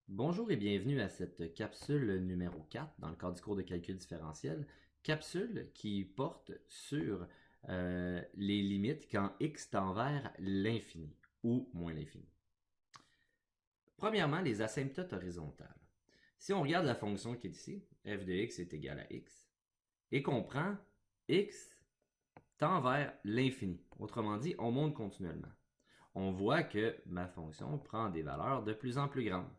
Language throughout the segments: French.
Bonjour et bienvenue à cette capsule numéro 4 dans le cadre du cours de calcul différentiel. Capsule qui porte sur les limites quand x tend vers l'infini ou moins l'infini. Premièrement, les asymptotes horizontales. Si on regarde la fonction qui est ici, f de x est égal à x, et qu'on prend x tend vers l'infini, autrement dit, on monte continuellement, on voit que ma fonction prend des valeurs de plus en plus grandes.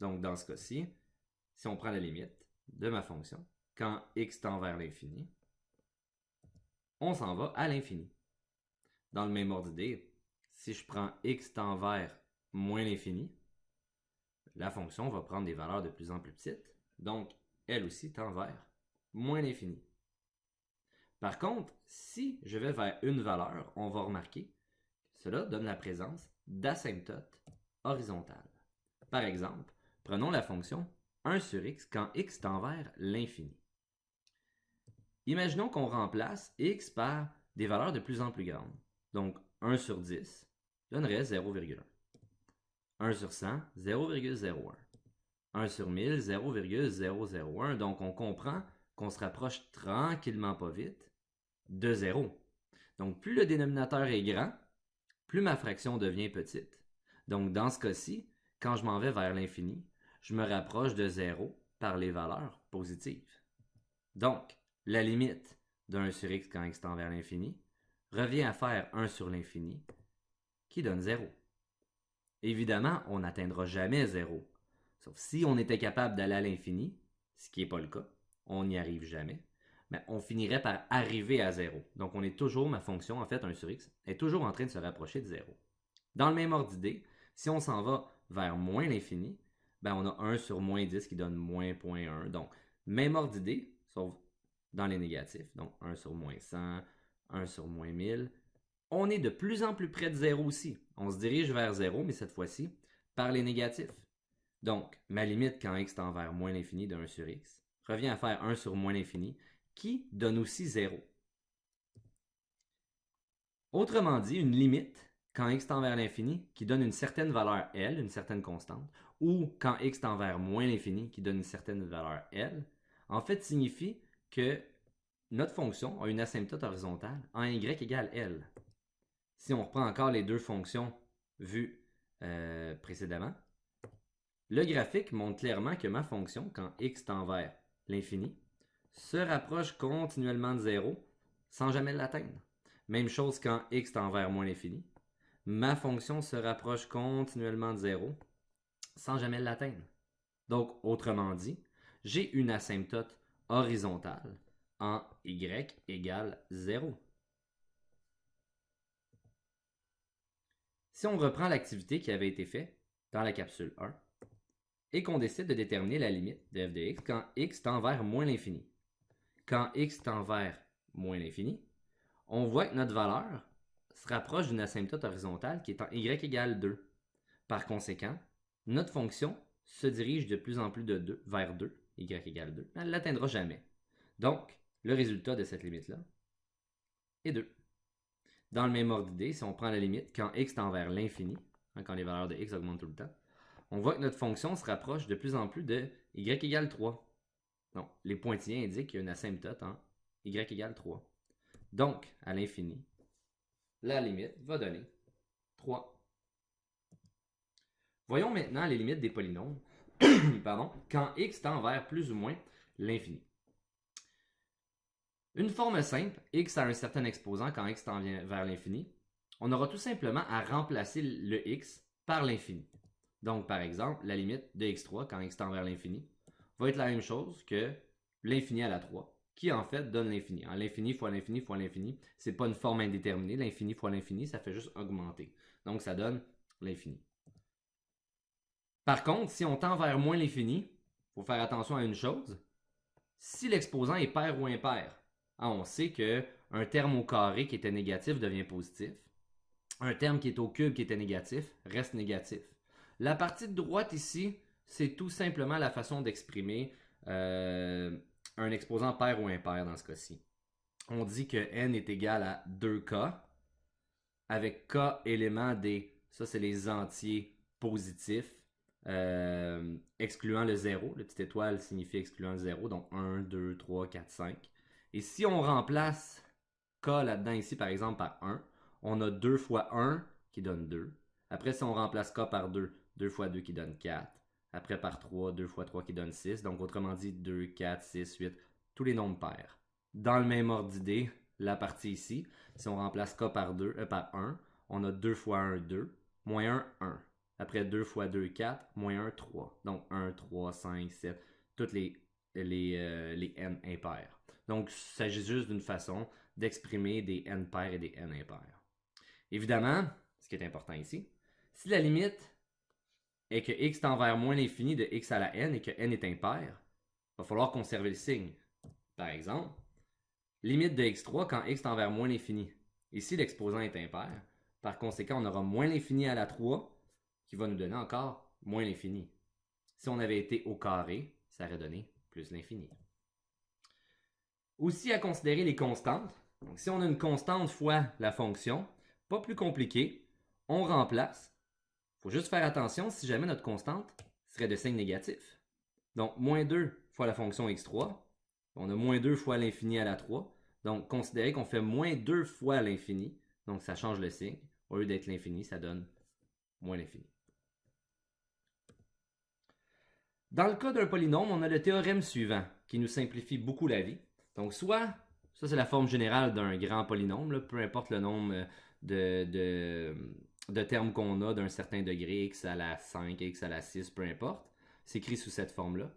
Donc, dans ce cas-ci, si on prend la limite de ma fonction, quand x tend vers l'infini, on s'en va à l'infini. Dans le même ordre d'idée, si je prends x tend vers moins l'infini, la fonction va prendre des valeurs de plus en plus petites, donc elle aussi tend vers moins l'infini. Par contre, si je vais vers une valeur, on va remarquer que cela donne la présence d'asymptotes horizontales. Par exemple, prenons la fonction 1 sur x quand x tend vers l'infini. Imaginons qu'on remplace x par des valeurs de plus en plus grandes. Donc 1 sur 10 donnerait 0,1. 1 sur 100, 0,01. 1 sur 1000, 0,001. Donc on comprend qu'on se rapproche tranquillement pas vite de 0. Donc plus le dénominateur est grand, plus ma fraction devient petite. Donc dans ce cas-ci, quand je m'en vais vers l'infini, je me rapproche de 0 par les valeurs positives. Donc, la limite de 1 sur x quand x tend vers l'infini revient à faire 1 sur l'infini qui donne 0. Évidemment, on n'atteindra jamais 0. Sauf si on était capable d'aller à l'infini, ce qui n'est pas le cas, on n'y arrive jamais, mais on finirait par arriver à 0. Donc on est toujours, ma fonction, en fait 1 sur x, est toujours en train de se rapprocher de 0. Dans le même ordre d'idée, si on s'en va vers moins l'infini, ben on a 1 sur moins 10 qui donne moins 0,1. Donc, même ordre d'idée, sauf dans les négatifs. Donc, 1 sur moins 100, 1 sur moins 1000. On est de plus en plus près de 0 aussi. On se dirige vers 0, mais cette fois-ci, par les négatifs. Donc, ma limite quand x tend vers moins l'infini de 1 sur x revient à faire 1 sur moins l'infini, qui donne aussi 0. Autrement dit, une limite quand x tend vers l'infini qui donne une certaine valeur L, une certaine constante, ou quand x tend vers moins l'infini qui donne une certaine valeur L, en fait signifie que notre fonction a une asymptote horizontale en y égale L. Si on reprend encore les deux fonctions vues précédemment, le graphique montre clairement que ma fonction, quand x tend vers l'infini, se rapproche continuellement de 0 sans jamais l'atteindre. Même chose quand x tend vers moins l'infini. Ma fonction se rapproche continuellement de 0 sans jamais l'atteindre. Donc, autrement dit, j'ai une asymptote horizontale en y égale 0. Si on reprend l'activité qui avait été faite dans la capsule 1 et qu'on décide de déterminer la limite de f de x quand x tend vers moins l'infini. Quand x tend vers moins l'infini, on voit que notre valeur se rapproche d'une asymptote horizontale qui est en y égale 2. Par conséquent, notre fonction se dirige de plus en plus de 2 vers 2, y égale 2. Elle ne l'atteindra jamais. Donc, le résultat de cette limite-là est 2. Dans le même ordre d'idée, si on prend la limite quand x tend vers l'infini, quand les valeurs de x augmentent tout le temps, on voit que notre fonction se rapproche de plus en plus de y égale 3. Donc, les pointillés indiquent qu'il y a une asymptote en y égale 3. Donc, à l'infini, la limite va donner 3. Voyons maintenant les limites des polynômes pardon, quand x tend vers plus ou moins l'infini. Une forme simple, x a un certain exposant quand x tend vers l'infini, on aura tout simplement à remplacer le x par l'infini. Donc, par exemple, la limite de x3 quand x tend vers l'infini va être la même chose que l'infini à la 3, qui en fait donne l'infini. L'infini fois l'infini fois l'infini, c'est pas une forme indéterminée. L'infini fois l'infini, ça fait juste augmenter. Donc, ça donne l'infini. Par contre, si on tend vers moins l'infini, il faut faire attention à une chose. Si l'exposant est pair ou impair, on sait qu'un terme au carré qui était négatif devient positif. Un terme qui est au cube qui était négatif reste négatif. La partie de droite ici, c'est tout simplement la façon d'exprimer un exposant pair ou impair dans ce cas-ci. On dit que n est égal à 2k avec k éléments des, ça c'est les entiers positifs excluant le 0. Le petit étoile signifie excluant le 0, donc 1, 2, 3, 4, 5. Et si on remplace k là-dedans ici, par exemple, par 1, on a 2 fois 1 qui donne 2. Après, si on remplace k par 2, 2 fois 2 qui donne 4. Après, par 3, 2 fois 3 qui donne 6. Donc, autrement dit, 2, 4, 6, 8, tous les nombres pairs. Dans le même ordre d'idée, la partie ici, si on remplace k par 1, on a 2 fois 1, 2, moins 1, 1. Après 2 fois 2, 4, moins 1, 3. Donc 1, 3, 5, 7, toutes les n impairs. Donc, il s'agit juste d'une façon d'exprimer des n pairs et des n impairs. Évidemment, ce qui est important ici, si la limite est que x tend vers moins l'infini de x à la n et que n est impair, il va falloir conserver le signe. Par exemple, limite de x3 quand x tend vers moins l'infini. Ici, l'exposant est impair. Par conséquent, on aura moins l'infini à la 3 qui va nous donner encore moins l'infini. Si on avait été au carré, ça aurait donné plus l'infini. Aussi à considérer les constantes. Donc, si on a une constante fois la fonction, pas plus compliqué, on remplace. Il faut juste faire attention si jamais notre constante serait de signe négatif. Donc, moins 2 fois la fonction x3. On a moins 2 fois l'infini à la 3. Donc, considérez qu'on fait moins 2 fois l'infini. Donc, ça change le signe. Au lieu d'être l'infini, ça donne moins l'infini. Dans le cas d'un polynôme, on a le théorème suivant qui nous simplifie beaucoup la vie. Donc, soit, ça c'est la forme générale d'un grand polynôme, là, peu importe le nombre de termes qu'on a d'un certain degré, x à la 5, x à la 6, peu importe, c'est écrit sous cette forme-là.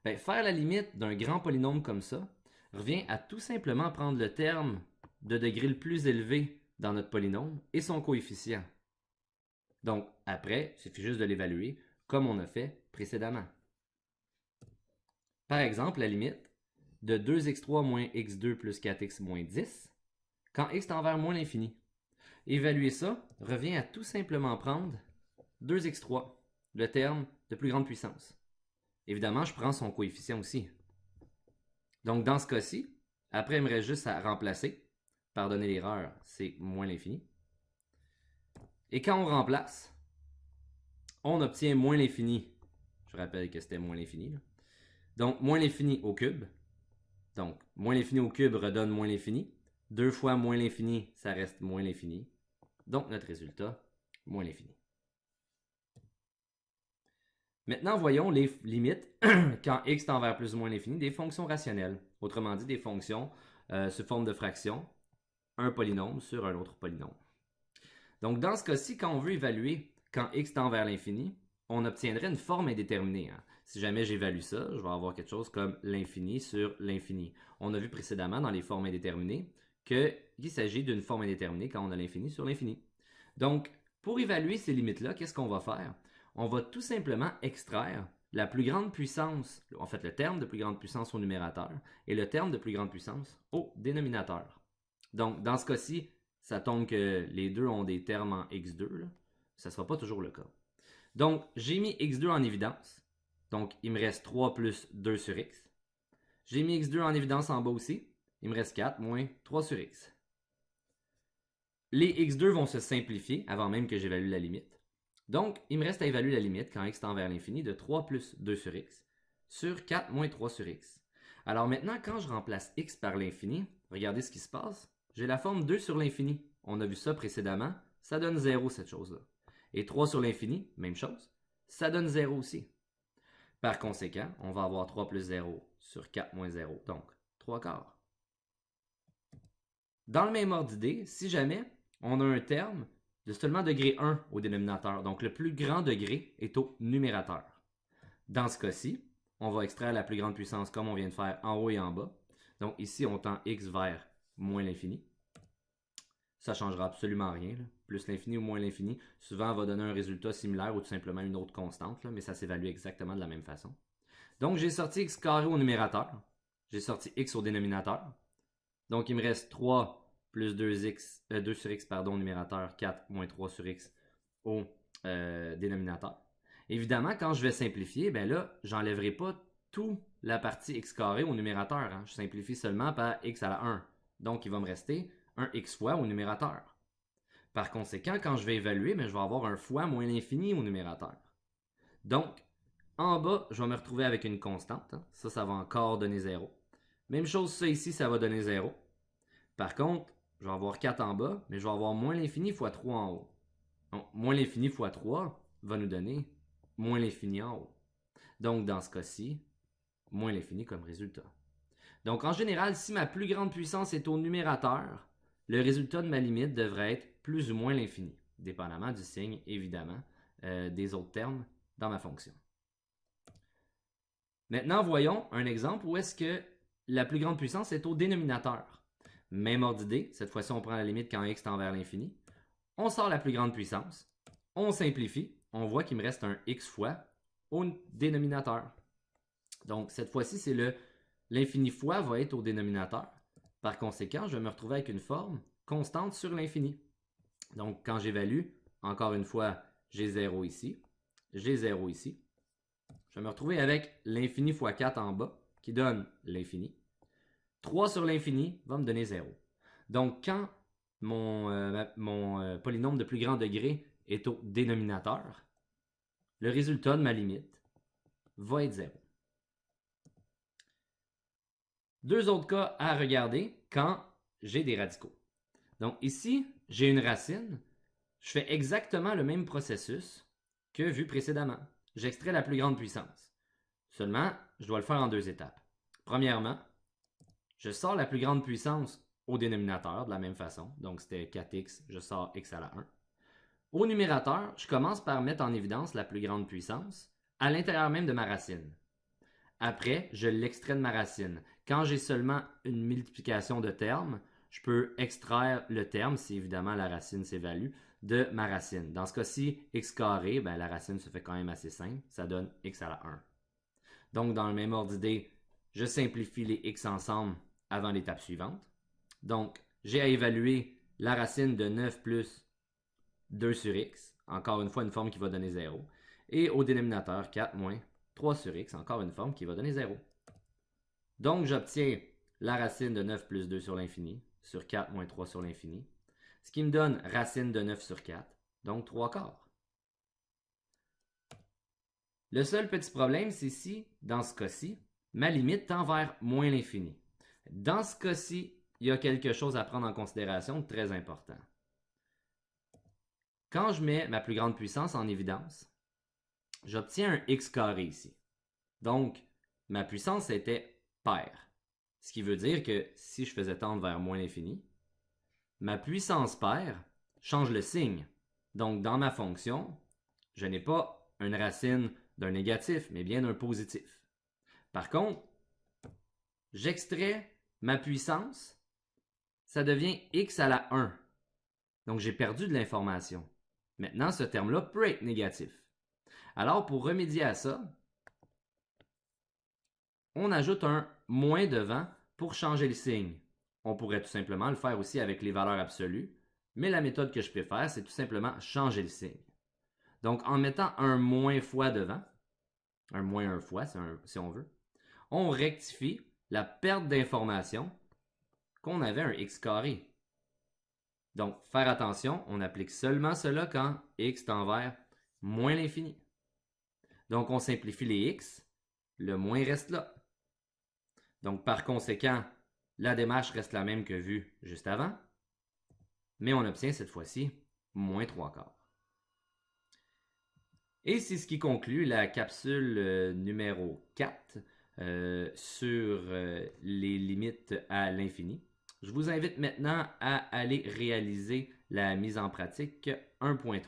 Ben, faire la limite d'un grand polynôme comme ça revient à tout simplement prendre le terme de degré le plus élevé dans notre polynôme et son coefficient. Donc, après, il suffit juste de l'évaluer comme on a fait précédemment. Par exemple, la limite de 2x3 moins x2 plus 4x moins 10, quand x tend vers moins l'infini. Évaluer ça revient à tout simplement prendre 2x3, le terme de plus grande puissance. Évidemment, je prends son coefficient aussi. Donc, dans ce cas-ci, après, il me reste juste à remplacer. Pardonnez l'erreur, c'est moins l'infini. Et quand on remplace, on obtient moins l'infini. Je rappelle que c'était moins l'infini. Donc, moins l'infini au cube. Donc, moins l'infini au cube redonne moins l'infini. 2 fois moins l'infini, ça reste moins l'infini. Donc, notre résultat, moins l'infini. Maintenant, voyons les limites quand x tend vers plus ou moins l'infini des fonctions rationnelles. Autrement dit, des fonctions sous forme de fraction, un polynôme sur un autre polynôme. Donc, dans ce cas-ci, quand on veut évaluer quand x tend vers l'infini, on obtiendrait une forme indéterminée. Hein. Si jamais j'évalue ça, je vais avoir quelque chose comme l'infini sur l'infini. On a vu précédemment dans les formes indéterminées qu'il s'agit d'une forme indéterminée quand on a l'infini sur l'infini. Donc, pour évaluer ces limites-là, qu'est-ce qu'on va faire? On va tout simplement extraire la plus grande puissance, en fait le terme de plus grande puissance au numérateur et le terme de plus grande puissance au dénominateur. Donc, dans ce cas-ci, ça tombe que les deux ont des termes en x2. Là. Ça ne sera pas toujours le cas. Donc, j'ai mis x2 en évidence. Donc, il me reste 3 plus 2 sur x. J'ai mis x2 en évidence en bas aussi. Il me reste 4 moins 3 sur x. Les x2 vont se simplifier avant même que j'évalue la limite. Donc, il me reste à évaluer la limite quand x tend vers l'infini de 3 plus 2 sur x sur 4 moins 3 sur x. Alors maintenant, quand je remplace x par l'infini, regardez ce qui se passe. J'ai la forme 2 sur l'infini. On a vu ça précédemment. Ça donne 0 cette chose-là. Et 3 sur l'infini, même chose. Ça donne 0 aussi. Par conséquent, on va avoir 3 plus 0 sur 4 moins 0. Donc, 3 quarts. Dans le même ordre d'idée, si jamais on a un terme de seulement degré 1 au dénominateur, donc le plus grand degré est au numérateur. Dans ce cas-ci, on va extraire la plus grande puissance comme on vient de faire en haut et en bas. Donc ici, on tend x vers moins l'infini. Ça ne changera absolument rien. Là. Plus l'infini ou moins l'infini, souvent va donner un résultat similaire ou tout simplement une autre constante, là, mais ça s'évalue exactement de la même façon. Donc j'ai sorti x carré au numérateur. J'ai sorti x au dénominateur. Donc il me reste 3 plus 2 sur x au numérateur, 4 moins 3 sur x au dénominateur. Évidemment, quand je vais simplifier, ben là, j'enlèverai pas toute la partie x carré au numérateur. Hein. Je simplifie seulement par x à la 1. Donc il va me rester un x fois au numérateur. Par conséquent, quand je vais évaluer, ben, je vais avoir un fois moins l'infini au numérateur. Donc, en bas, je vais me retrouver avec une constante. Hein. Ça va encore donner 0. Même chose, ça ici, ça va donner 0. Par contre, je vais avoir 4 en bas, mais je vais avoir moins l'infini fois 3 en haut. Donc, moins l'infini fois 3 va nous donner moins l'infini en haut. Donc, dans ce cas-ci, moins l'infini comme résultat. Donc, en général, si ma plus grande puissance est au numérateur, le résultat de ma limite devrait être plus ou moins l'infini, dépendamment du signe, évidemment, des autres termes dans ma fonction. Maintenant, voyons un exemple où est-ce que la plus grande puissance est au dénominateur. Même ordre d'idée, cette fois-ci on prend la limite quand x tend vers l'infini. On sort la plus grande puissance, on simplifie, on voit qu'il me reste un x fois au dénominateur. Donc cette fois-ci, c'est l'infini fois va être au dénominateur. Par conséquent, je vais me retrouver avec une forme constante sur l'infini. Donc quand j'évalue, encore une fois, j'ai 0 ici, j'ai 0 ici. Je vais me retrouver avec l'infini fois 4 en bas, qui donne l'infini. 3 sur l'infini va me donner 0. Donc, quand mon polynôme de plus grand degré est au dénominateur, le résultat de ma limite va être 0. Deux autres cas à regarder quand j'ai des radicaux. Donc ici, j'ai une racine. Je fais exactement le même processus que vu précédemment. J'extrais la plus grande puissance. Seulement, je dois le faire en deux étapes. Premièrement, je sors la plus grande puissance au dénominateur de la même façon. Donc c'était 4x, je sors x à la 1. Au numérateur, je commence par mettre en évidence la plus grande puissance à l'intérieur même de ma racine. Après, je l'extrais de ma racine. Quand j'ai seulement une multiplication de termes, je peux extraire le terme, si évidemment la racine s'évalue, de ma racine. Dans ce cas-ci, x carré, ben, la racine se fait quand même assez simple, ça donne x à la 1. Donc, dans le même ordre d'idée, je simplifie les x ensemble avant l'étape suivante. Donc, j'ai à évaluer la racine de 9 plus 2 sur x, encore une fois une forme qui va donner 0, et au dénominateur 4 moins 3 sur x, encore une forme qui va donner 0. Donc, j'obtiens la racine de 9 plus 2 sur l'infini, sur 4 moins 3 sur l'infini, ce qui me donne racine de 9 sur 4, donc 3 quarts. Le seul petit problème, c'est si, dans ce cas-ci, ma limite tend vers moins l'infini. Dans ce cas-ci, il y a quelque chose à prendre en considération de très important. Quand je mets ma plus grande puissance en évidence, j'obtiens un x carré ici. Donc, ma puissance était paire. Ce qui veut dire que si je faisais tendre vers moins l'infini, ma puissance paire change le signe. Donc, dans ma fonction, je n'ai pas une racine d'un négatif, mais bien d'un positif. Par contre, j'extrais ma puissance, ça devient x à la 1. Donc, j'ai perdu de l'information. Maintenant, ce terme-là peut être négatif. Alors, pour remédier à ça, on ajoute un moins devant pour changer le signe. On pourrait tout simplement le faire aussi avec les valeurs absolues, mais la méthode que je préfère, c'est tout simplement changer le signe. Donc, en mettant un moins fois devant, un moins un fois si on veut, on rectifie la perte d'information qu'on avait un x carré. Donc, faire attention, on applique seulement cela quand x tend vers moins l'infini. Donc, on simplifie les x, le moins reste là. Donc, par conséquent, la démarche reste la même que vue juste avant, mais on obtient cette fois-ci moins 3 quarts. Et c'est ce qui conclut la capsule numéro 4 sur les limites à l'infini. Je vous invite maintenant à aller réaliser la mise en pratique 1.3.